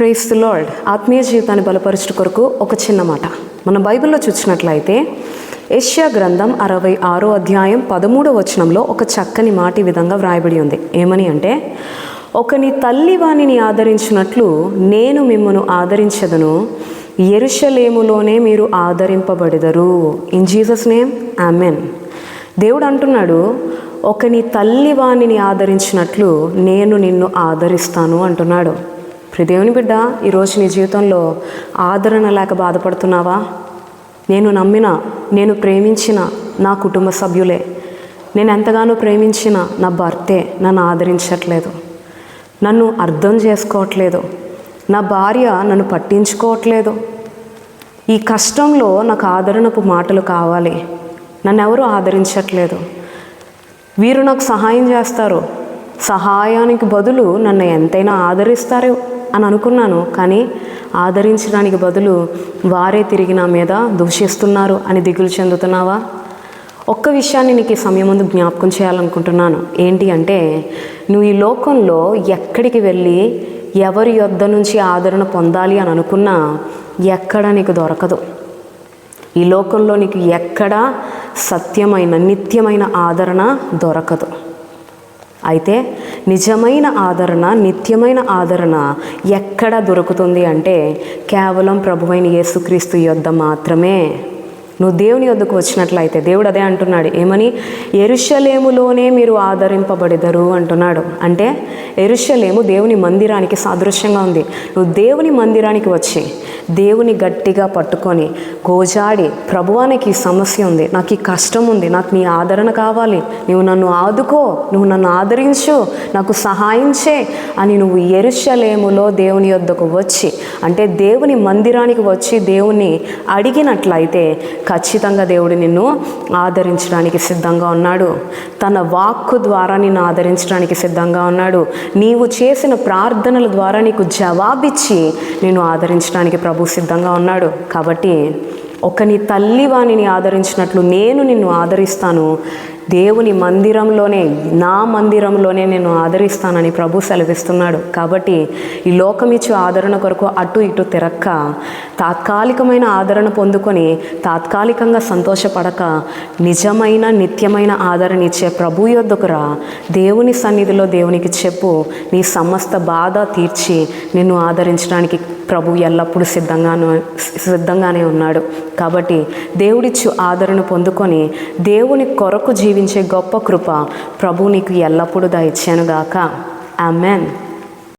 Praise the lord. ఆత్మీయ జీవితాన్ని బలపరచుట కొరకు ఒక చిన్న మాట. మన బైబిల్లో చూసినట్లయితే యెషయా గ్రంథం 66వ అధ్యాయం 13వ వచనంలో ఒక చక్కని మాట ఈ విధంగా వ్రాయబడి ఉంది. ఏమని అంటే, ఒకని తల్లి వానిని ఆదరించినట్లు నేను మిమ్మను ఆదరించదను, యెరూషలేములోనే మీరు ఆదరింపబడెదరు. In Jesus name amen. దేవుడు అంటున్నాడు, ఒకని తల్లి వానిని ఆదరించినట్లు నేను నిన్ను ఆదరిస్తాను అంటున్నాడు. దేవుని బిడ్డ, ఈరోజు నీ జీవితంలో ఆదరణ లేక బాధపడుతున్నావా? నేను నమ్మిన, నేను ప్రేమించిన నా కుటుంబ సభ్యులే, నేను ఎంతగానో ప్రేమించిన నా భర్తే నన్ను ఆదరించట్లేదు, నన్ను అర్థం చేసుకోవట్లేదు, నా భార్య నన్ను పట్టించుకోవట్లేదు. ఈ కష్టంలో నాకు ఆదరణపు మాటలు కావాలి, నన్ను ఎవరు ఆదరించట్లేదు. వీరు నాకు సహాయం చేస్తారు, సహాయానికి బదులు నన్ను ఎంతైనా ఆదరిస్తారు అని అనుకున్నాను. కానీ ఆదరించడానికి బదులు వారే తిరిగి నా మీద దూషిస్తున్నారు అని దిగులు చెందుతున్నావా? ఒక్క విషయాన్ని నీకు ఈ సమయం ముందు జ్ఞాపకం చేయాలనుకుంటున్నాను. ఏంటి అంటే, నువ్వు ఈ లోకంలో ఎక్కడికి వెళ్ళి ఎవరి యొద్ద నుంచి ఆదరణ పొందాలి అని అనుకున్నా ఎక్కడ నీకు దొరకదు. ఈ లోకంలో నీకు ఎక్కడ సత్యమైన నిత్యమైన ఆదరణ దొరకదు. అయితే నిజమైన ఆదరణ, నిత్యమైన ఆదరణ ఎక్కడ దొరుకుతుంది అంటే కేవలం ప్రభువైన యేసుక్రీస్తు యొద్ద మాత్రమే. నువ్వు దేవుని యొద్దకు వచ్చినట్లయితే దేవుడు అదే అంటున్నాడు. ఏమని? యెరూషలేములోనే మీరు ఆదరింపబడెదరు అంటున్నాడు. అంటే యెరూషలేము దేవుని మందిరానికి సాదృశ్యంగా ఉంది. నువ్వు దేవుని మందిరానికి వచ్చి దేవుని గట్టిగా పట్టుకొని గోజాడి, ప్రభువా నాకు ఈ సమస్య ఉంది, నాకు ఈ కష్టం ఉంది, నాకు నీ ఆదరణ కావాలి, నువ్వు నన్ను ఆదుకో, నువ్వు నన్ను ఆదరించు, నాకు సహాయం చే అని నువ్వు యెరూషలేములో దేవుని యొద్దకు వచ్చి, అంటే దేవుని మందిరానికి వచ్చి దేవుని అడిగినట్లయితే ఖచ్చితంగా దేవుడు నిన్ను ఆదరించడానికి సిద్ధంగా ఉన్నాడు. తన వాక్కు ద్వారా నిన్ను ఆదరించడానికి సిద్ధంగా ఉన్నాడు. నీవు చేసిన ప్రార్థనల ద్వారా నీకు జవాబిచ్చి నిన్ను ఆదరించడానికి ప్రభు సిద్ధంగా ఉన్నాడు. కాబట్టి ఒకని తల్లి వానిని ఆదరించినట్లు నేను నిన్ను ఆదరిస్తాను, దేవుని మందిరంలోనే, నా మందిరంలోనే నేను ఆదరిస్తానని ప్రభు సెలవిస్తున్నాడు. కాబట్టి ఈ లోకమిచ్చు ఆదరణ కొరకు అటు ఇటు తిరక్క, తాత్కాలికమైన ఆదరణ పొందుకొని తాత్కాలికంగా సంతోషపడక నిజమైన నిత్యమైన ఆదరణ ఇచ్చే ప్రభు యొద్దకు రా. దేవుని సన్నిధిలో దేవునికి చెప్పు, నీ సమస్త బాధ తీర్చి నిన్ను ఆదరించడానికి ప్రభు ఎల్లప్పుడూ సిద్ధంగానే ఉన్నాడు. కాబట్టి దేవుడిచ్చు ఆదరణ పొందుకొని దేవుని కొరకు జీవించే గొప్ప కృప ప్రభు నీకు ఎల్లప్పుడూ దయచేయనుగాక. ఆమెన్.